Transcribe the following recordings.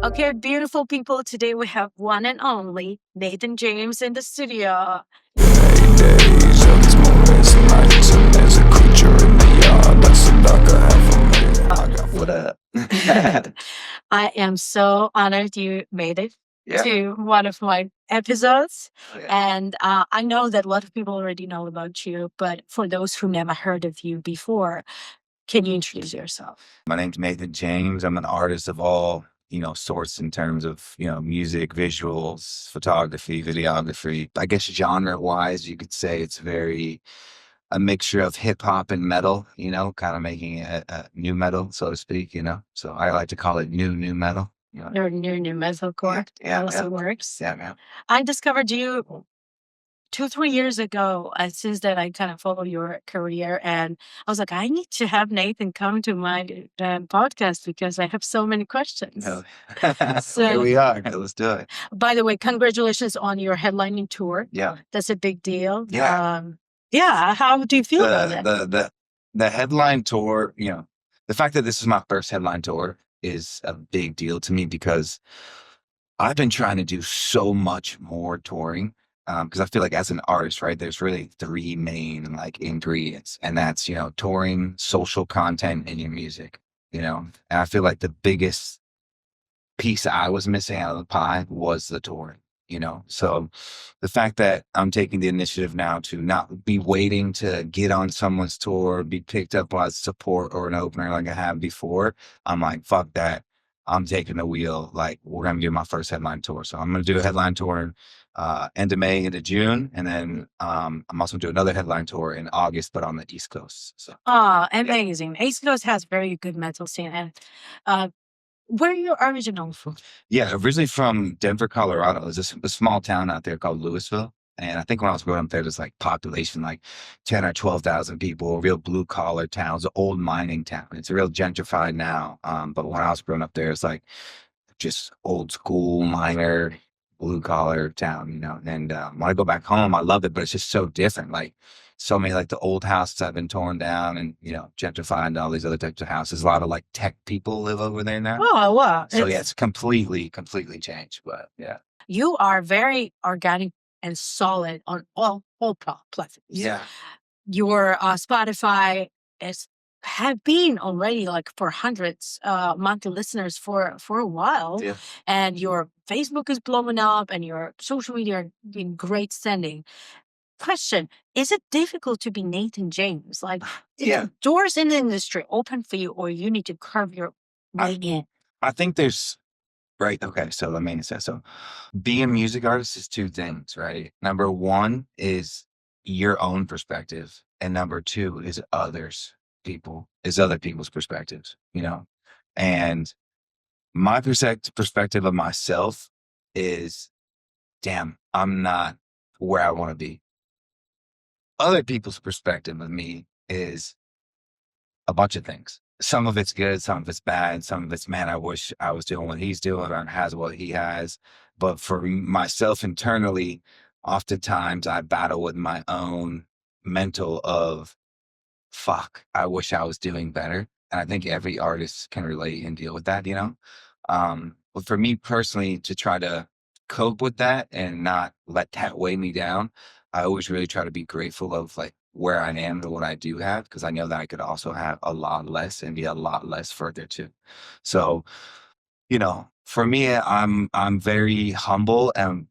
Okay, beautiful people. Today we have one and only Nathan James in the studio. Days of these moments in life, and there's a creature in the yard that's a darker half of me. I got what up? I am so honored you made it Yeah. to one of my episodes. Oh, yeah. And I know that a lot of people already know about you, but for those who never heard of you before, can you introduce yourself? My name's Nathan James. I'm an artist of all, sorts in terms of, music, visuals, photography, videography. I guess genre wise, you could say it's very a mixture of hip hop and metal, kind of making it a new metal, so to speak, So I like to call it new metal. Your new metalcore Yeah, also works. yeah, man. I discovered you 2-3 years ago. Since then, I kind of follow your career, and I was like, I need to have Nathan come to my podcast because I have so many questions. No. Here So, we are. Let's do it. by the way, congratulations on your headlining tour. Yeah. That's a big deal. Yeah. Yeah. How do you feel about that? The headline tour, the fact that this is my first headline tour is a big deal to me because I've been trying to do so much more touring. Because I feel like as an artist, right, there's really three main like ingredients, and that's, touring, social content, and your music, And I feel like the biggest piece I was missing out of the pie was the touring, So the fact that I'm taking the initiative now to not be waiting to get on someone's tour, be picked up as support or an opener like I have before, I'm like, fuck that. I'm taking the wheel. Like, we're gonna do my first headline tour. So I'm gonna do a headline tour end of May into June. And then I'm also gonna do another headline tour in August, but on the East Coast. So Amazing. East Coast has very good metal scene. And where are you original from? yeah, originally from Denver, Colorado. There's a small town out there called Louisville. And I think when I was growing up there, there's like population like 10 or 12,000 people, real blue collar towns, old mining town. It's real gentrified now. But when I was growing up there, it's like just old school miner, blue collar town, And when I go back home, I love it, but it's just so different. Like so many like the old houses have been torn down and, gentrified and all these other types of houses. A lot of like tech people live over there now. Oh, wow. So yeah, it's completely changed. But yeah. You are very organic and solid on all platforms. Yeah. Your Spotify have been already like for hundreds monthly listeners for a while. Yeah. And your Facebook is blowing up and your social media are in great standing. Question, is it difficult to be Nathan James? Like, Yeah. doors in the industry open for you, or you need to carve your way in? I think there's right. Okay. So let me say so. Being a music artist is two things, right? Number one is your own perspective, and number two is other people's perspectives, And my perspective of myself is, damn, I'm not where I want to be. Other people's perspective of me is a bunch of things. Some of it's good, some of it's bad, some of it's, man, I wish I was doing what he's doing or has what he has. But for myself internally, oftentimes I battle with my own mental of, fuck, I wish I was doing better. And I think every artist can relate and deal with that, But for me personally, to try to cope with that and not let that weigh me down, I always really try to be grateful of like where I am and what I do have, because I know that I could also have a lot less and be a lot less further too. So, for me, I'm very humble and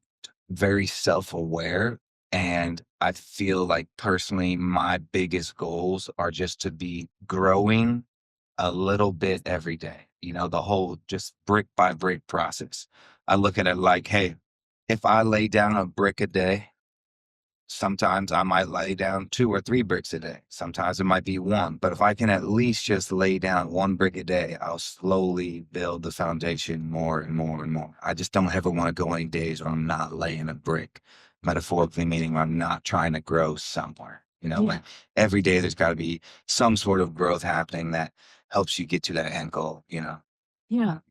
very self-aware. And I feel like personally, my biggest goals are just to be growing a little bit every day, the whole just brick by brick process. I look at it like, hey, if I lay down a brick a day, sometimes I might lay down 2 or 3 bricks a day. Sometimes it might be one, but if I can at least just lay down 1 brick a day, I'll slowly build the foundation more and more and more. I just don't ever want to go any days where I'm not laying a brick, metaphorically meaning I'm not trying to grow somewhere. Like every day there's got to be some sort of growth happening that helps you get to that end goal, Yeah.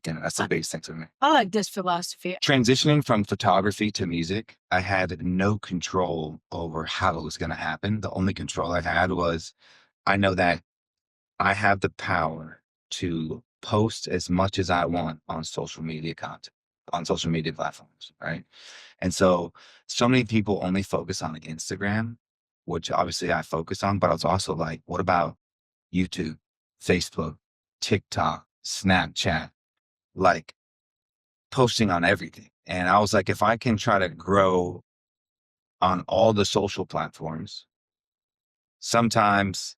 That's the biggest thing for me. I like this philosophy. Transitioning from photography to music, I had no control over how it was going to happen. The only control I had was I know that I have the power to post as much as I want on social media content, on social media platforms, right? And so many people only focus on Instagram, which obviously I focus on, but I was also like, what about YouTube, Facebook, TikTok, Snapchat, like posting on everything? And I was like, if I can try to grow on all the social platforms, sometimes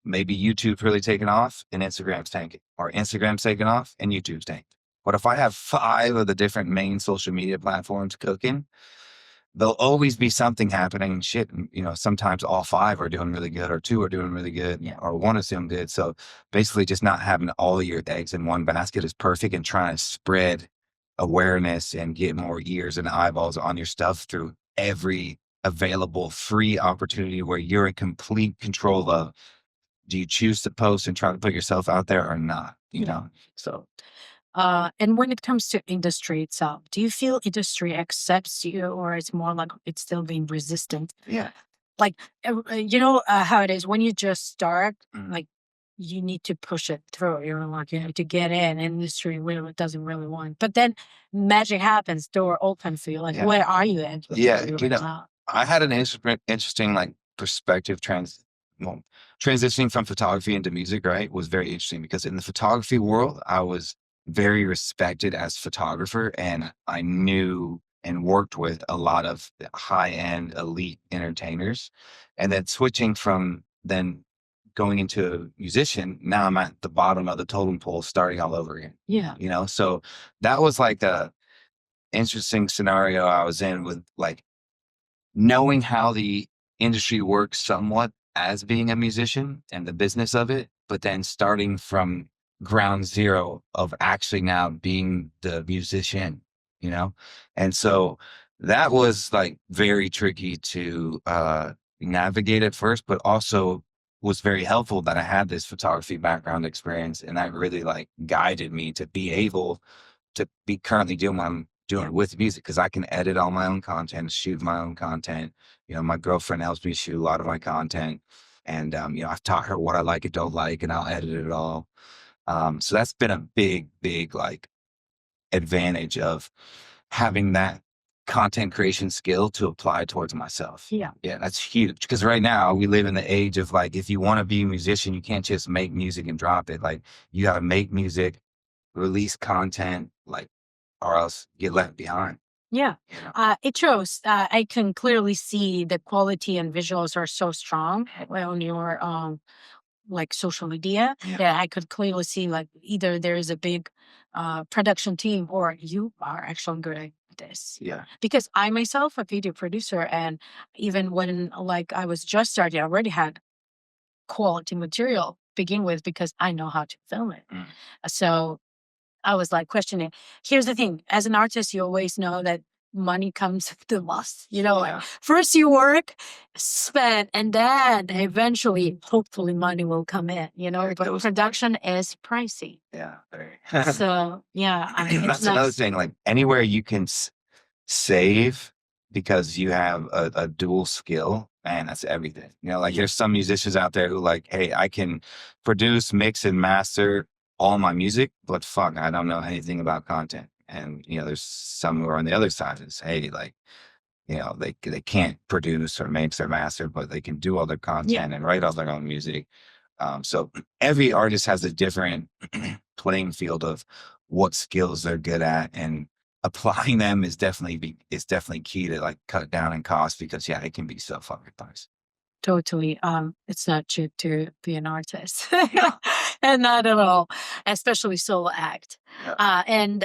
maybe YouTube's really taking off and Instagram's tanking, or Instagram's taking off and YouTube's tanking. But if I have 5 of the different main social media platforms cooking, there'll always be something happening and shit. And, sometimes all 5 are doing really good, or 2 are doing really good, Yeah. or 1 is doing good. So basically just not having all of your eggs in one basket is perfect, and trying to spread awareness and get more ears and eyeballs on your stuff through every available free opportunity where you're in complete control of, do you choose to post and try to put yourself out there or not? So And when it comes to industry itself, do you feel industry accepts you, or it's more like it's still being resistant? yeah. Like, how it is when you just start, Mhm. like, you need to push it through. Like, you have to get in. Industry really doesn't really want. But then magic happens, door open for you. Like, Yeah. where are you at? Yeah, Right now? I had an interesting like perspective well, transitioning from photography into music, right, was very interesting because in the photography world, I was very respected as photographer, and I knew and worked with a lot of high-end elite entertainers. And then switching from then going into a musician, now I'm at the bottom of the totem pole starting all over again. Yeah. So that was like a interesting scenario I was in, with like knowing how the industry works somewhat as being a musician and the business of it, but then starting from ground zero of actually now being the musician, you know? And so that was like very tricky to navigate at first, but also was very helpful that I had this photography background experience, and that really like guided me to be able to be currently doing what I'm doing with music, because I can edit all my own content, shoot my own content. My girlfriend helps me shoot a lot of my content. And, I've taught her what I like and don't like, and I'll edit it all. So that's been a big, big like advantage of having that content creation skill to apply towards myself. Yeah. Yeah, that's huge. Because right now we live in the age of like, if you want to be a musician, you can't just make music and drop it. Like, you got to make music, release content, like, or else get left behind. Yeah. You know? It shows. I can clearly see the quality and visuals are so strong on your like social media, Yeah. that I could clearly see, like, either there is a big production team, or you are actually good at this. Yeah. Because I myself a video producer, and even when like I was just starting, I already had quality material begin with because I know how to film it. Mm. So I was like questioning. Here's the thing: as an artist, you always know that money comes with the loss. Like, Yeah. first you work, spend, and then eventually, hopefully, money will come in. But production is pricey. Yeah. Very. So yeah, it's That's another nice. thing. Like, anywhere you can save because you have a dual skill, man, that's everything. Like, Yeah. there's some musicians out there who like, hey, I can produce, mix, and master all my music, but fuck, I don't know anything about content. And there's some who are on the other side and say, hey, like, they can't produce or mix or master, but they can do all their Yeah. content and write all their own music. So every artist has a different playing field of what skills they're good at, and applying them is definitely key to like cut down in cost, because yeah, it can be so fucking price. Totally. It's not cheap to be an artist. And not at all, especially solo act. Yeah. And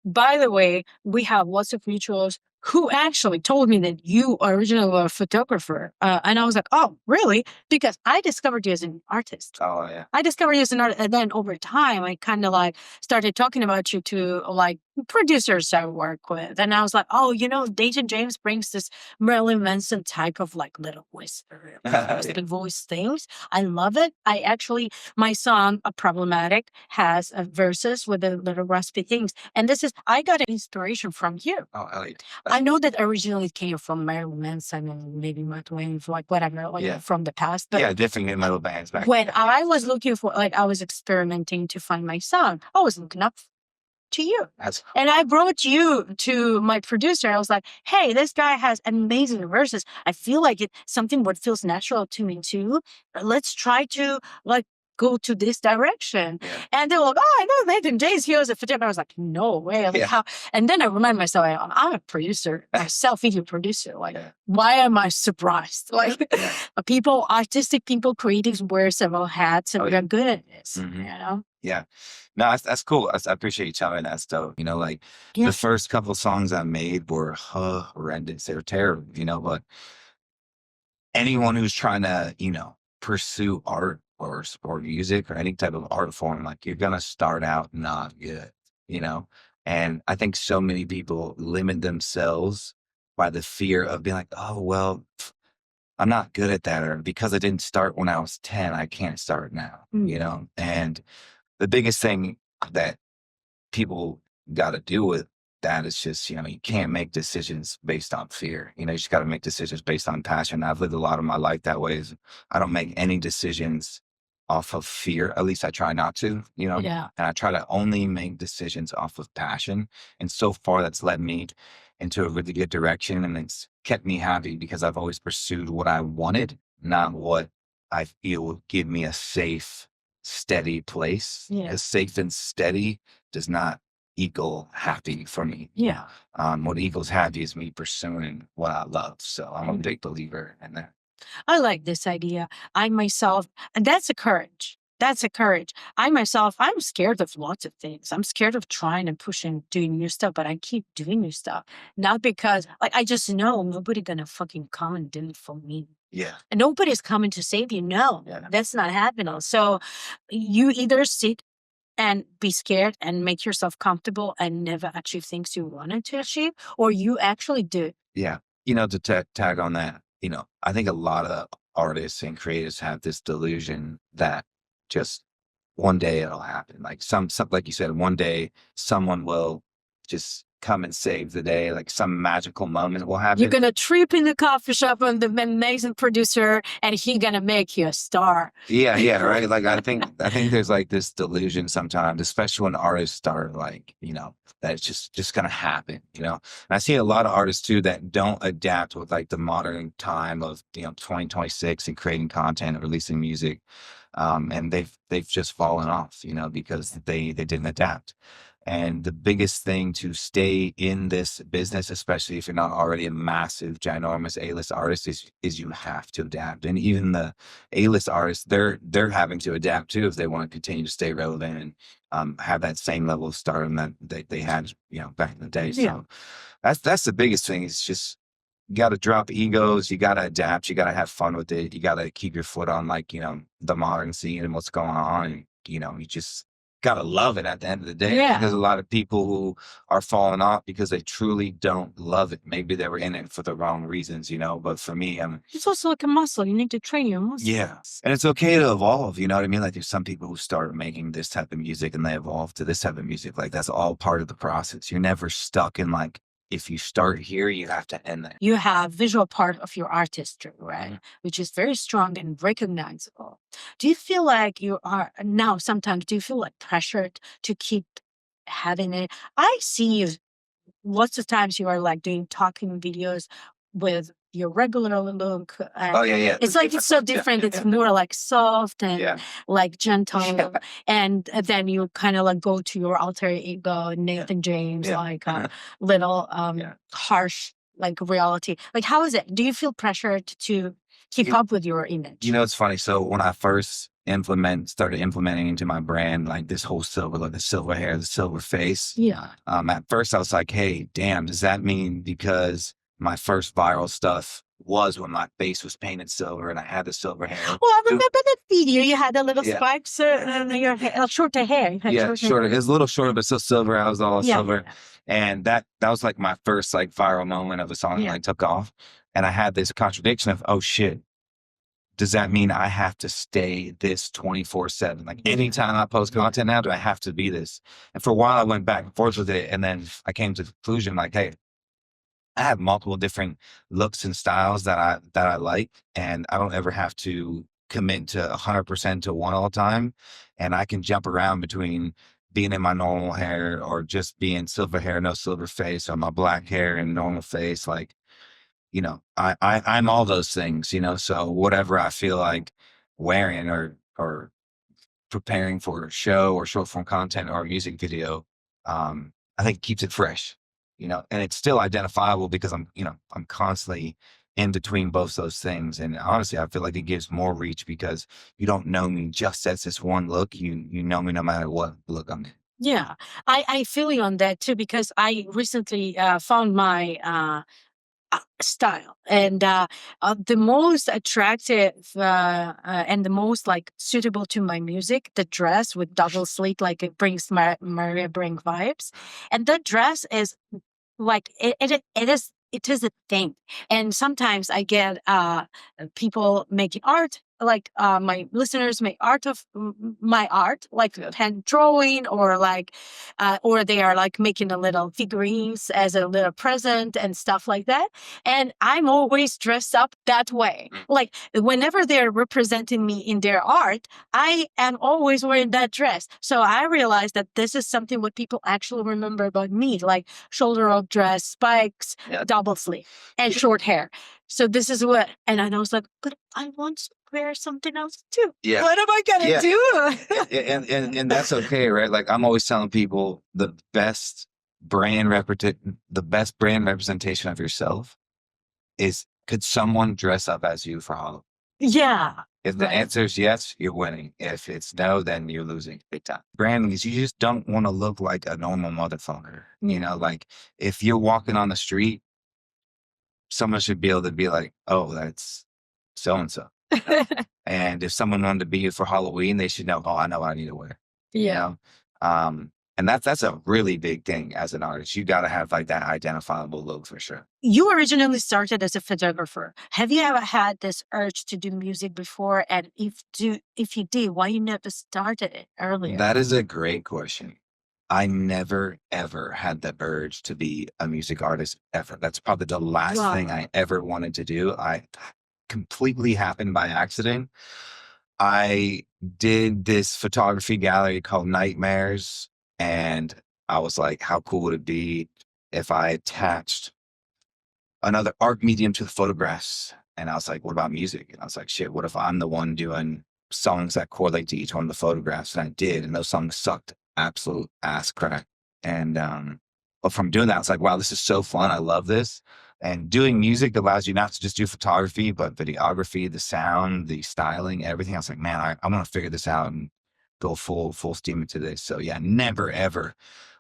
by the way, we have lots of mutuals who actually told me that you originally were a photographer. And I was like, oh, really? Because I discovered you as an artist. Oh yeah. I discovered you as an artist. And then over time, I kind of like started talking about you to like producers I work with. And I was like, oh, Dayton James brings this Marilyn Manson type of like little whisper, raspy voice things. I love it. My song, Problematic, has a verses with the little raspy things. And I got an inspiration from you. Oh, hell yeah. I know that originally it came from Marilyn Manson and maybe Matt Wayne, like whatever, like Yeah. from the past. But Yeah, different metal bands back when then. I was looking for, like, I was experimenting to find my sound, I was looking up to you. And I brought you to my producer. I was like, hey, this guy has amazing verses. I feel like something what feels natural to me too. Let's try to like go to this direction. Yeah. And they were like, oh, I know Nathan James, he was a photographer. I was like, no way. Like, how? And then I remind myself, I'm a producer, a self-video producer. Like, why am I surprised? Like, people, artistic people, creatives wear several hats and they're good at this, you know? Yeah. No, that's cool. I appreciate you telling me that stuff. You know, like the first couple songs I made were horrendous. They were terrible, you know, but anyone who's trying to, you know, pursue art or music or any type of art form, like you're gonna start out not good, you know? And I think so many people limit themselves by the fear of being like, oh well, I'm not good at that, or because I didn't start when I was 10, I can't start now, you know? And the biggest thing that people got to do with that is just, you know, you can't make decisions based on fear. You know, you just got to make decisions based on passion. I've lived a lot of my life that way. I don't make any decisions off of fear. At least I try not to, you know, and I try to only make decisions off of passion. And so far that's led me into a really good direction. And it's kept me happy because I've always pursued what I wanted, not what I feel will give me a safe, steady place. As safe and steady does not equal happy for me. What equals happy is me pursuing what I love. So I'm a big believer in that. I like this idea. I myself, and that's a courage. That's a courage. I myself, I'm scared of lots of things. I'm scared of trying and pushing, doing new stuff, but I keep doing new stuff. Not because, like, I just know nobody gonna fucking come and do it for me. And nobody's coming to save you. No, that's not happening. So you either sit and be scared and make yourself comfortable and never achieve things you wanted to achieve, or you actually do. Yeah. You know, to tag on that, you know, I think a lot of artists and creators have this delusion that just one day it'll happen. Like some like you said, one day someone will just come and save the day. Like some magical moment will happen. You're gonna trip in the coffee shop on the amazing producer, and he gonna make you a star. Yeah, right. Like I think there's like this delusion sometimes, especially when artists start like, you know, that it's just gonna happen, you know. And I see a lot of artists too that don't adapt with like the modern time of, you know, 2026 and creating content and releasing music. And they've just fallen off, you know, because they didn't adapt. And the biggest thing to stay in this business, especially if you're not already a massive, ginormous A-list artist, is you have to adapt. And even the A-list artists, they're having to adapt too if they want to continue to stay relevant and have that same level of stardom that they had, you know, back in the day. So that's the biggest thing. Is just you got to drop egos. You got to adapt. You got to have fun with it. You got to keep your foot on, like, you know, the modern scene and what's going on. And, you know, you just got to love it at the end of the day. There's a lot of people who are falling off because they truly don't love it. Maybe they were in it for the wrong reasons, you know, but for me, it's also like a muscle. You need to train your muscle. And it's okay to evolve, you know what I mean? Like there's some people who start making this type of music and they evolve to this type of music. Like that's all part of the process. You're never stuck in like, if you start here, you have to end there. You have visual part of your artistry, right? Which is very strong and recognizable. Do you feel like you are now sometimes, do you feel like pressured to keep having it? I see you lots of times you are like doing talking videos with your regular look. It's like it's so different. It's more like soft and like gentle. And then you kind of like go to your alter ego, Nathan James, like a little harsh like reality. Like how is it? Do you feel pressured to keep up with your image? You know, it's funny. So when I first started implementing into my brand, like this whole silver, like the silver hair, the silver face. At first I was like, hey, damn, does that mean because my first viral stuff was when my face was painted silver and I had the silver hair? Well, I remember that video. You had the little spikes and your hair, shorter hair. Shorter. It was a little shorter, but still silver. I was all silver. And that was like my first like viral moment of a song that I took off. And I had this contradiction of, oh shit, does that mean I have to stay this 24/7? Like anytime I post content now, do I have to be this? And for a while I went back and forth with it. And then I came to the conclusion like, hey, I have multiple different looks and styles that I like, and I don't ever have to commit to 100% to one all the time. And I can jump around between being in my normal hair or just being silver hair, no silver face, or my black hair and normal face. Like, I'm all those things, so whatever I feel like wearing or preparing for a show or short form content or a music video, I think it keeps it fresh, and it's still identifiable because I'm constantly in between both those things. And honestly, I feel like it gives more reach because you don't know me just as this one look. You know me no matter what look I'm in. Yeah, I feel you on that too because I recently found my style, and the most attractive and the most like suitable to my music, the dress with double slit, like it brings Maria Bring vibes, and that dress is like it is a thing. And sometimes I get people making art, like my listeners make art of my art, like hand drawing, or like or they are like making a little figurines as a little present and stuff like that. And I'm always dressed up that way, like whenever they're representing me in their art, I am always wearing that dress. So I realized that this is something what people actually remember about me, like shoulder up dress, spikes, double sleeve, and short hair. So this is what, and I was like, but I want to wear something else too. Yeah. What am I gonna Yeah. do? And that's okay, right? Like I'm always telling people the best brand representation of yourself is, could someone dress up as you for Halloween? Yeah. If the Right. answer is yes, you're winning. If it's no, then you're losing big time. Branding is, you just don't want to look like a normal motherfucker. Like if you're walking on the street, someone should be able to be like, oh, that's so and so. And if someone wanted to be you for Halloween, they should know, oh, I know what I need to wear. You Yeah. know? And that's a really big thing as an artist. You gotta have like that identifiable look for sure. You originally started as a photographer. Have you ever had this urge to do music before? And if you did, why you never started it earlier? That is a great question. I never ever had the urge to be a music artist ever. That's probably the last thing Wow. I ever wanted to do. I completely happened by accident. I did this photography gallery called Nightmares, and I was like, how cool would it be if I attached another art medium to the photographs? And I was like, what about music? And I was like, shit, what if I'm the one doing songs that correlate to each one of the photographs? And I did, and those songs sucked absolute ass crack. And but from doing that, I was like, wow, this is so fun. I love this. And doing music allows you not to just do photography, but videography, the sound, the styling, everything. I was like, man, I want to figure this out and go full steam into this. So yeah, never ever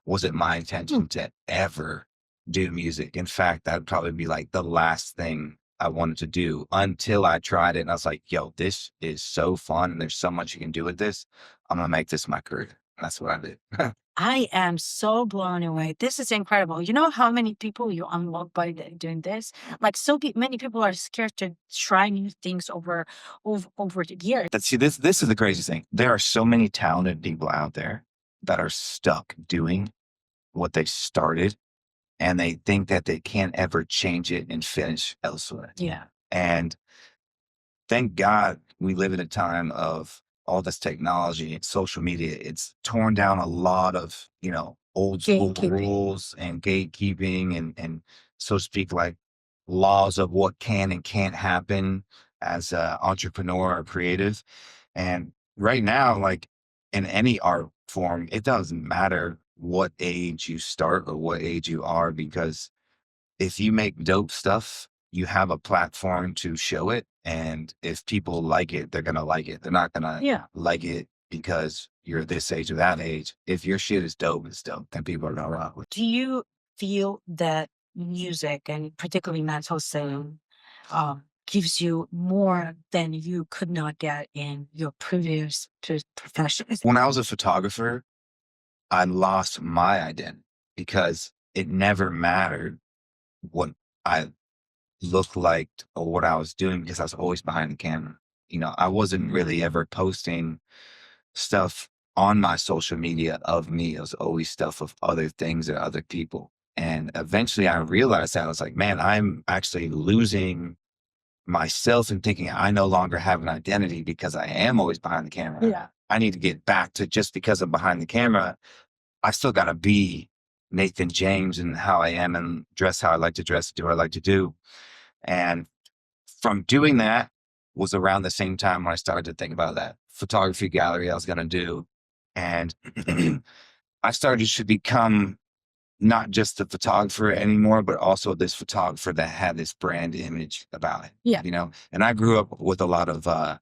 was it my intention to ever do music. In fact, that'd probably be like the last thing I wanted to do until I tried it. And I was like, yo, this is so fun. And there's so much you can do with this. I'm going to make this my career. And that's what I did. I am so blown away. This is incredible. You know how many people you unlock by doing this? Like many people are scared to try new things over the years. See, this is the crazy thing. There are so many talented people out there that are stuck doing what they started, and they think that they can't ever change it and finish elsewhere. Yeah. And thank God we live in a time of all this technology and social media. It's torn down a lot of, old school Gatekeeping. rules and gatekeeping and so to speak, like laws of what can and can't happen as an entrepreneur or creative. And right now, like in any art form, it doesn't matter what age you start or what age you are, because if you make dope stuff, you have a platform to show it. And if people like it, they're going to like it. They're not going to Yeah. like it because you're this age or that age. If your shit is dope, it's dope, then people are going to rock with it. Do you feel that music, and particularly mental singing, gives you more than you could not get in your previous profession? When I was a photographer, I lost my identity because it never mattered what I looked like or what I was doing because I was always behind the camera. I wasn't really ever posting stuff on my social media of me. It was always stuff of other things or other people. And eventually I realized that I was like, man, I'm actually losing myself and thinking I no longer have an identity because I am always behind the camera. Yeah. I need to get back to just because I'm behind the camera, I still got to be Nathan James and how I am and dress how I like to dress, do what I like to do. And from doing that was around the same time when I started to think about that photography gallery I was going to do. And I started to become not just a photographer anymore, but also this photographer that had this brand image about it. Yeah. You know, and I grew up with a lot of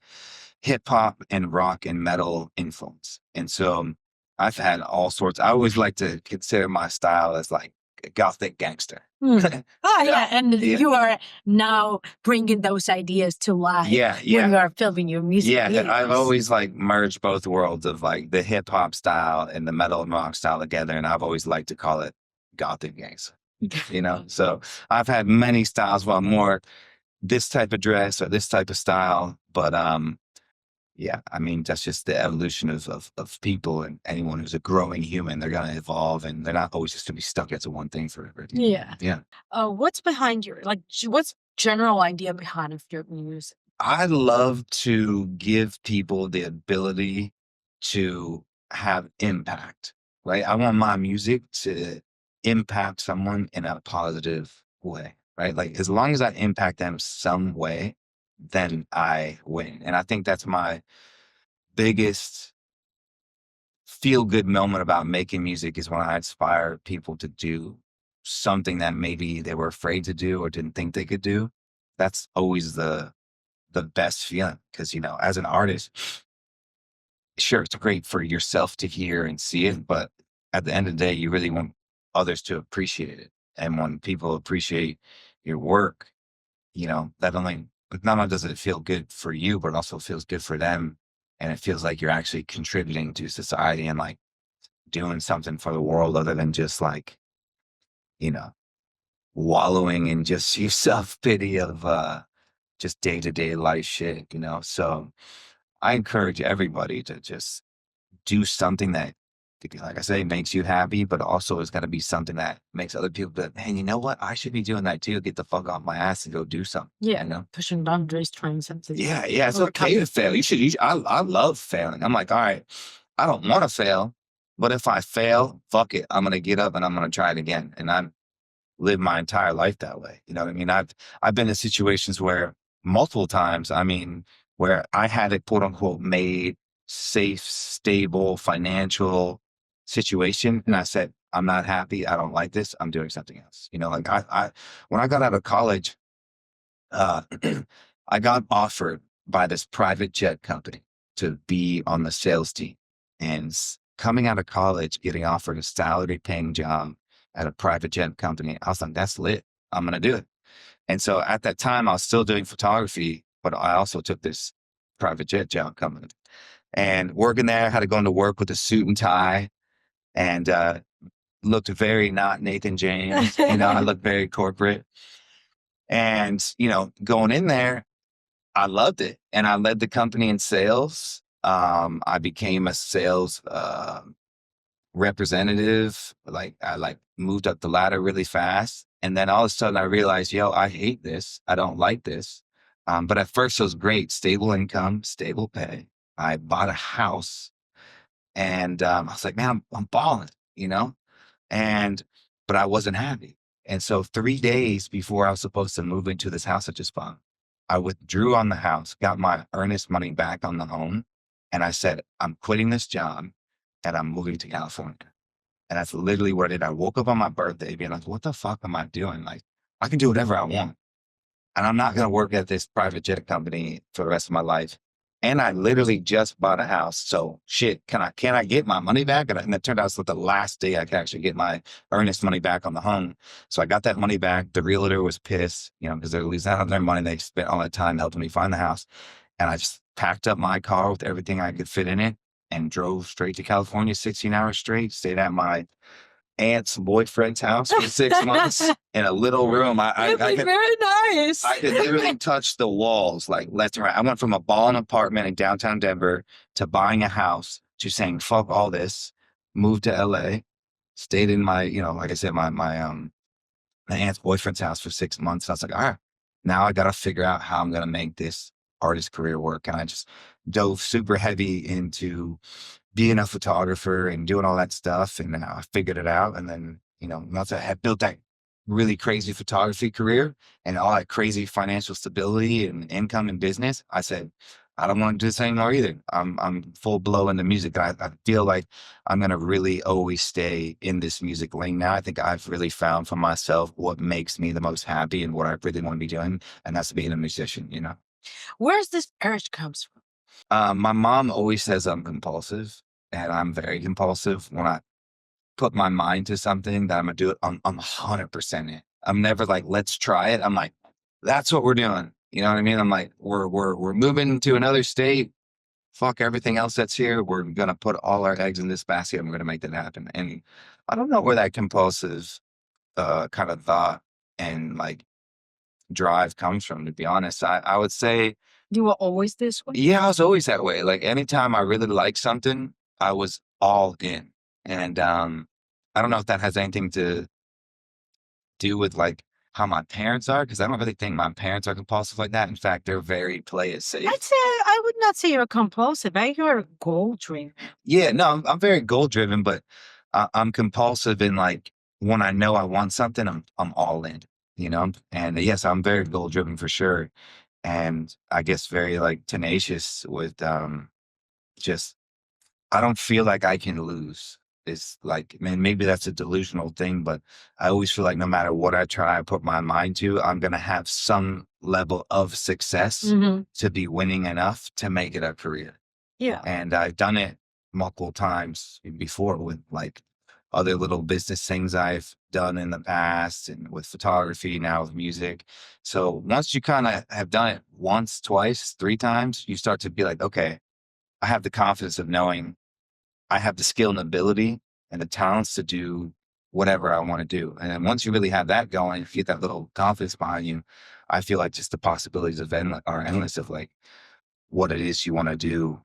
hip hop and rock and metal influence. And so I've had all sorts. I always like to consider my style as like a gothic gangster. Oh, yeah. And Yeah. you are now bringing those ideas to life Yeah, when you yeah. are filming your music Yeah, and I've videos. always like merged both worlds of like the hip hop style and the metal and rock style together. And I've always liked to call it gothic gangster, you know? So I've had many styles while more this type of dress or this type of style. But yeah, I mean, that's just the evolution of people, and anyone who's a growing human, they're going to evolve and they're not always just going to be stuck as one thing forever. Yeah. Yeah. What's behind your, like, what's general idea behind of your music? I love to give people the ability to have impact, right? I want my music to impact someone in a positive way, right? Like as long as I impact them some way, then I win. And I think that's my biggest feel good moment about making music is when I inspire people to do something that maybe they were afraid to do or didn't think they could do. That's always the best feeling because you know, as an artist, sure, it's great for yourself to hear and see it, but at the end of the day, you really want others to appreciate it. And when people appreciate your work, you know, that only not only does it feel good for you, but it also feels good for them. And it feels like you're actually contributing to society and like doing something for the world other than just like, you know, wallowing in just your self pity of just day to day life shit, you know. So I encourage everybody to just do something that, like I say, makes you happy, but also it's got to be something that makes other people be like, man, you know what? I should be doing that too. Get the fuck off my ass and go do something. Yeah. You know? Pushing boundaries, trying something. Yeah, yeah. It's Overcome. okay to fail. I love failing. I'm like, all right, I don't want to fail, but if I fail, fuck it. I'm gonna get up and I'm gonna try it again. And I'm lived my entire life that way. You know what I mean? I've been in situations where multiple times, I mean, where I had a quote unquote made safe, stable, financial situation. And I said, I'm not happy. I don't like this. I'm doing something else. You know, like I when I got out of college, uh, I got offered by this private jet company to be on the sales team. And coming out of college, getting offered a salary paying job at a private jet company, I was like, that's lit. I'm going to do it. And so at that time, I was still doing photography, but I also took this private jet job company. And working there, I had to go into work with a suit and tie and looked very not Nathan James. You know, I looked very corporate. And, you know, going in there, I loved it, and I led the company in sales. I became a sales representative. Like I like moved up the ladder really fast, and then all of a sudden I realized, yo, I hate this. I don't like this. But at first it was great, stable income, stable pay. I bought a house, and I was like, man, I'm balling, you know. And but I wasn't happy. And so 3 days before I was supposed to move into this house I just bought, I withdrew on the house, got my earnest money back on the home, and I said, I'm quitting this job and I'm moving to California. And that's literally what I did. I woke up on my birthday being like, what the fuck am I doing? Like, I can do whatever I want. And I'm not going to work at this private jet company for the rest of my life. And I literally just bought a house. So shit, can I get my money back? And it turned out it's like the last day I could actually get my earnest money back on the home. So I got that money back. The realtor was pissed, you know, because they're losing out on their money. They spent all that time helping me find the house. And I just packed up my car with everything I could fit in it and drove straight to California, 16 hours straight, stayed at my aunt's boyfriend's house for 6 months in a little room. I could, very nice. I could literally touch the walls like left and right. I went from a ballin' apartment in downtown Denver to buying a house to saying, fuck all this, move to LA. stayed in my, like I said, my aunt's boyfriend's house for 6 months. I was like, all right, now I got to figure out how I'm going to make this artist career work. And I just dove super heavy into being a photographer and doing all that stuff. And then I figured it out. And then, once I had built that really crazy photography career and all that crazy financial stability and income and business, I said, I don't want to do this anymore either. I'm full blow into music. I feel like I'm gonna really always stay in this music lane now. I think I've really found for myself what makes me the most happy and what I really want to be doing, and that's being a musician. Where's this urge comes from? My mom always says I'm compulsive, and I'm very compulsive. When I put my mind to something that I'm gonna do it, I'm 100% in. I'm never like, let's try it. I'm like, that's what we're doing. You know what I mean? I'm like, we're moving to another state. Fuck everything else that's here. We're gonna put all our eggs in this basket and we're gonna make that happen. And I don't know where that compulsive kind of thought and like drive comes from, to be honest. I would say, You were always this way? yeah, I was always that way. Like anytime I really liked something, I was all in. And I don't know if that has anything to do with like how my parents are, because I don't really think my parents are compulsive like that. In fact, they're very play it safe. I'd say I would not say you're compulsive. I you're goal driven. Yeah, no, I'm very goal driven, but I'm compulsive in like when I know I want something, I'm all in. And yes, I'm very goal driven for sure. And I guess very like tenacious with just I don't feel like I can lose. It's like, man, maybe that's a delusional thing, but I always feel like no matter what I try, I put my mind to, I'm gonna have some level of success to be winning enough to make it a career. Yeah. And I've done it multiple times before with like other little business things I've done in the past and with photography, now with music. So once you kind of have done it once, twice, three times, you start to be like, okay, I have the confidence of knowing I have the skill and ability and the talents to do whatever I want to do. And then once you really have that going, if you get that little confidence behind you, I feel like just the possibilities are endless of like what it is you want to do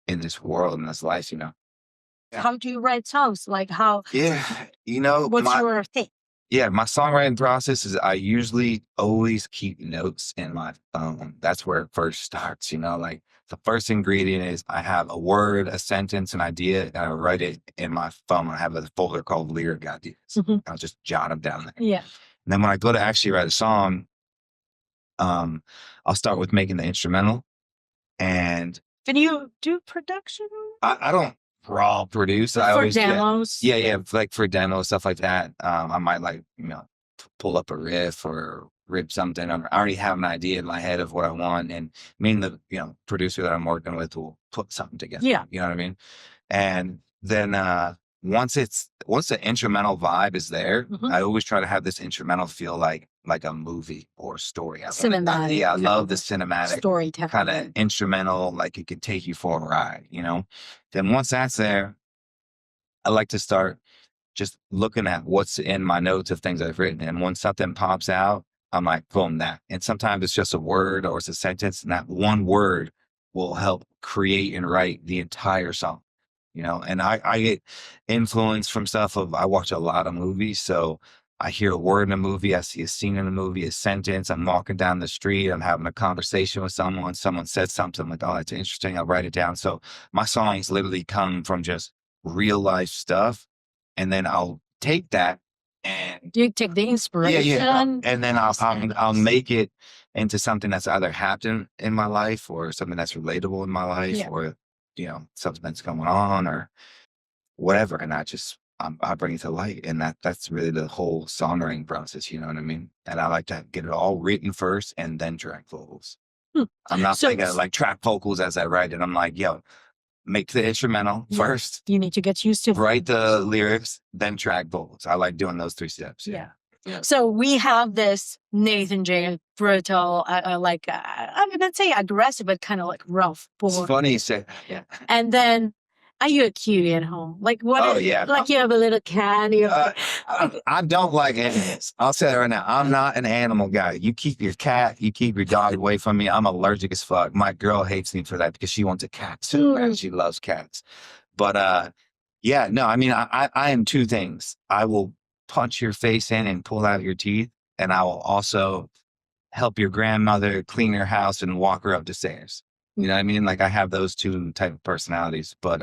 in this world, in this life. Yeah. How do you write songs? Like how? Yeah. What's your thing? Yeah, my songwriting process is I usually always keep notes in my phone. That's where it first starts. Like the first ingredient is I have a word, a sentence, an idea, and I write it in my phone. I have a folder called lyric ideas. I'll just jot them down there. Yeah. And then when I go to actually write a song, I'll start with making the instrumental. And Can you do production? I don't raw produce. I For always demos? yeah, like for demos, stuff like that. I might like pull up a riff or rip something. I already have an idea in my head of what I want, and me and the producer that I'm working with will put something together. Yeah. You know what I mean? And then once the instrumental vibe is there, I always try to have this instrumental feel like a movie or a story. Cinematic. Yeah, I love the cinematic Storytelling. kind of instrumental, like it could take you for a ride. Then once that's there, I like to start just looking at what's in my notes of things I've written. And when something pops out, I'm like, boom, that. And sometimes it's just a word or it's a sentence, and that one word will help create and write the entire song. And I get influence from stuff of I watch a lot of movies. So I hear a word in a movie, I see a scene in a movie, a sentence, I'm walking down the street, I'm having a conversation with someone said something, like, oh, that's interesting, I'll write it down. So my songs literally come from just real life stuff. And then I'll take that and You take the inspiration. yeah. And then I'll make it into something that's either happened in my life or something that's relatable in my life Yeah. or, something that's going on or whatever. And I bring it to light. And that's really the whole songwriting process. You know what I mean? And I like to get it all written first and then track vocals. I'm not thinking like track vocals as I write it. I'm like, yo, make the instrumental first. You need to get used to Write the lyrics, then track vocals. I like doing those 3 steps. Yeah. So we have this Nathan J. brutal, I'm gonna say aggressive, but kind of like rough. It's funny you say that. Yeah. And then, are you a cutie at home? Like what? Oh, yeah. Like you have a little cat. I don't like animals. I'll say that right now. I'm not an animal guy. You keep your cat, you keep your dog away from me. I'm allergic as fuck. My girl hates me for that because she wants a cat too, and she loves cats. But Yeah, no, I mean, I am 2 things. I will punch your face in and pull out your teeth, and I will also help your grandmother clean her house and walk her up the stairs. You know what I mean? Like, I have those 2 type of personalities, but,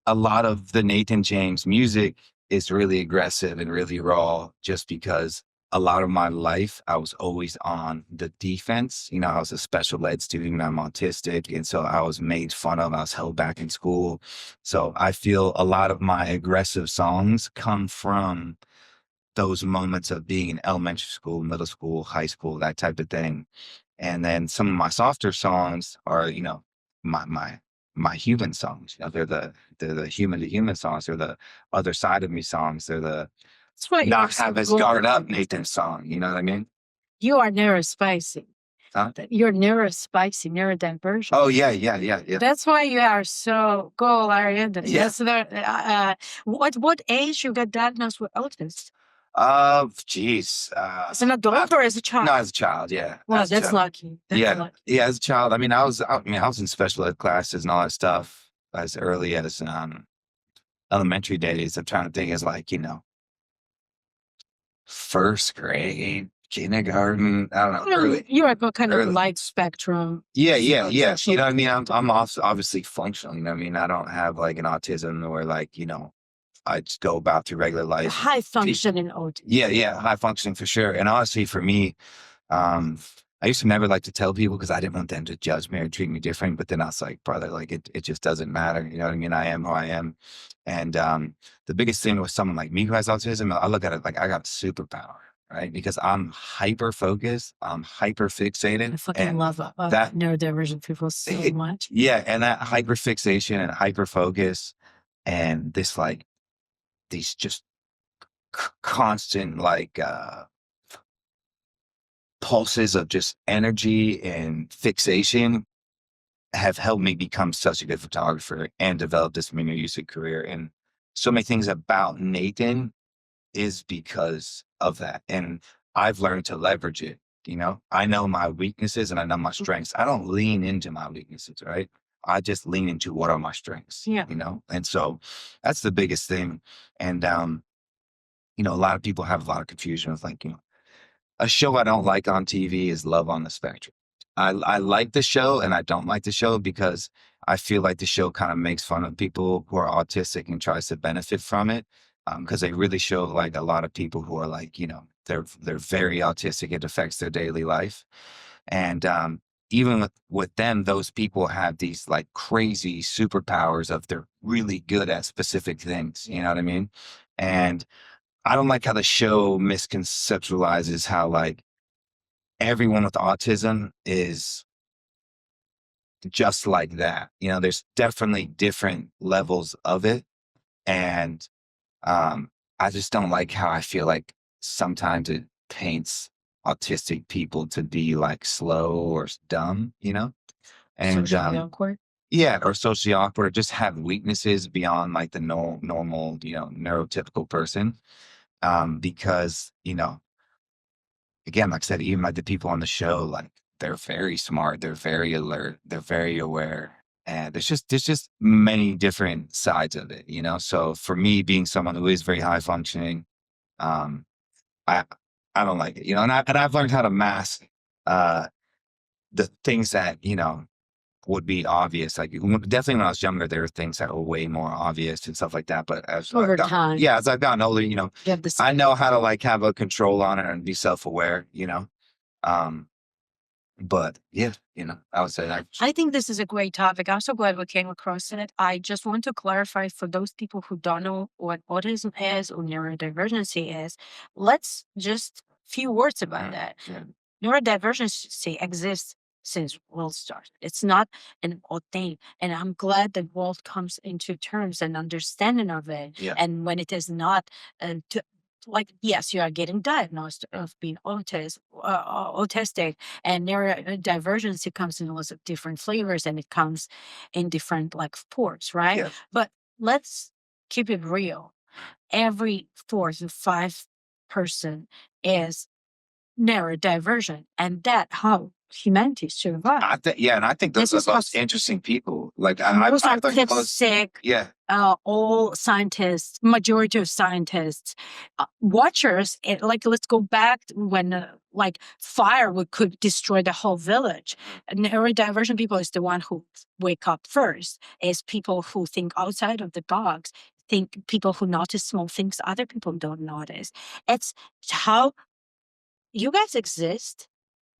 a lot of the Nathan James music is really aggressive and really raw just because a lot of my life I was always on the defense. You know, I was a special ed student, I'm autistic, and so I was made fun of, I was held back in school. So I feel a lot of my aggressive songs come from those moments of being in elementary school, middle school, high school, that type of thing. And then some of my softer songs are, you know, my my human songs. You know, they're the human to human songs. They're the other side of me songs. They're the That's why you're not so have his good. guard up Nathan song. You know what I mean? You are neurospicy. Huh? You're neurospicy, neurodivergent. Oh yeah, yeah, yeah, yeah. That's why you are so goal oriented. Yeah. That's the what age you got diagnosed with autism? Geez. As an adult or as a child? No, as a child, yeah. Well, As a that's child. lucky. That's Yeah. lucky. Yeah, as a child. I mean, I was in special ed classes and all that stuff as early as elementary days. I'm trying to think as like, you know, first grade, kindergarten. I don't know. You're a kind of Early. light spectrum. Yeah, yeah, yeah. You know what I mean? I'm also obviously functional. You know what I mean? I don't have like an autism or like, you know, I just go about through regular life. High functioning autism. Yeah, yeah, high functioning for sure. And honestly, for me, um, I used to never like to tell people because I didn't want them to judge me or treat me different. But then I was like, brother, like it just doesn't matter. You know what I mean? I am who I am. And the biggest thing with someone like me who has autism, I look at it like I got a superpower, right? Because I'm hyper focused, I'm hyper fixated. I fucking And love that neurodivergent people so much. yeah, and that hyper fixation and hyper focus and this like these just constant like pulses of just energy and fixation have helped me become such a good photographer and develop this music career. And so many things about Nathan is because of that. And I've learned to leverage it. You know, I know my weaknesses and I know my strengths. I don't lean into my weaknesses, right? I just lean into what are my strengths, Yeah. you know? And so that's the biggest thing. And, you know, a lot of people have a lot of confusion with like, you know, a show I don't like on TV is Love on the Spectrum. I like the show and I don't like the show because I feel like the show kind of makes fun of people who are autistic and tries to benefit from it. Because they really show like a lot of people who are like, you know, they're very autistic. It affects their daily life. And even with them, those people have these like crazy superpowers of they're really good at specific things. You know what I mean? And I don't like how the show misconceptualizes how like everyone with autism is just like that. You know, there's definitely different levels of it. And I just don't like how I feel like sometimes it paints autistic people to be like slow or dumb, you know? And Socially awkward. yeah, or socially awkward, just have weaknesses beyond like the normal, you know, neurotypical person. Because, you know, again, like I said, even like the people on the show, like they're very smart, they're very alert, they're very aware. And there's just many different sides of it, you know. So for me, being someone who is very high functioning, um, I I don't like it, you know, and I've learned how to mask uh the things that, you know, would be obvious. Like definitely when I was younger, there were things that were way more obvious and stuff like that. But Over time. yeah, as I've gotten older, you know, You have this. I know how to like have a control on it and be self-aware, you know. Um, but yeah, you know, I would say that. I think this is a great topic. I'm so glad we came across it. I just want to clarify for those people who don't know what autism is or neurodivergency is. Let's just few words about that. Yeah. Neurodivergency exists since world started. It's not an old thing. And I'm glad that world comes into terms and understanding of it. Yeah. And when it is not like, yes, you are getting diagnosed of being autistic, and neurodivergency comes in lots of different flavors and it comes in different like forms, right? Yeah. But let's keep it real. Every fourth or five person is neurodivergent, and that how humanity survive. And I think those This are is the how most interesting people. Like I most I think most, artistic, yeah, all scientists, majority of scientists, watchers, like let's go back when like fire could destroy the whole village. Neurodivergent people is the one who wake up first, is people who think outside of the box, think people who notice small things other people don't notice. It's how you guys exist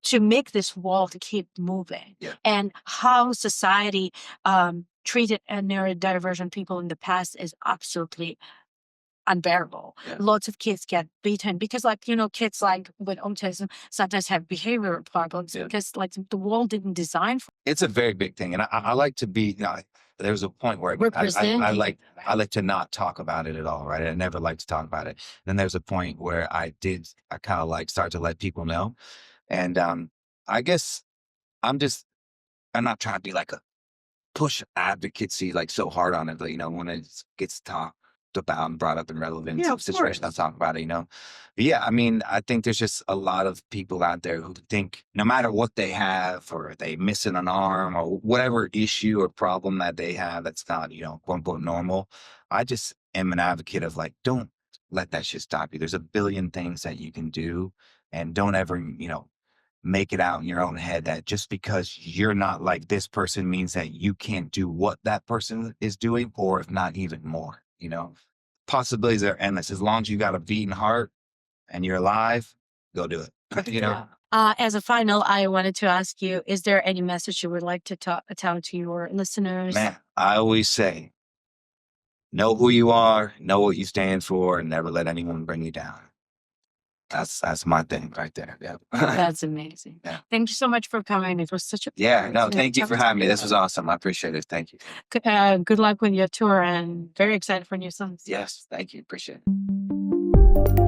to make this world keep moving. Yeah. And how society treated neurodivergent people in the past is absolutely unbearable. Yeah. Lots of kids get beaten because, like, kids like with autism sometimes have behavioral problems because like the world didn't design for It's a very big thing, and I like to be. There's a point where representing. I like to not talk about it at all, right? I never like to talk about it. Then there's a point where I kind of like start to let people know, and I guess I'm just I'm not trying to be like a push advocacy like so hard on it, but when it gets talked about and brought up in relevant Yeah, of situations, I'll course. talk about it. But yeah, I mean, I think there's just a lot of people out there who think no matter what they have, or they missing an arm, or whatever issue or problem that they have that's not, quote unquote normal. I just am an advocate of like, don't let that shit stop you. There's a billion things that you can do, and don't ever, make it out in your own head that just because you're not like this person means that you can't do what that person is doing, or if not even more. Possibilities are endless. As long as you got a beating heart and you're alive, go do it. As a final, I wanted to ask you, is there any message you would like to tell to your listeners? Man, I always say, know who you are, know what you stand for, and never let anyone bring you down. That's my thing right there. Yeah. That's amazing. Yeah. Thank you so much for coming. It was such a Yeah. No, thank you for having me. This was awesome. I appreciate it. Thank you. good luck with your tour, and very excited for new songs. Yes. Thank you. Appreciate it.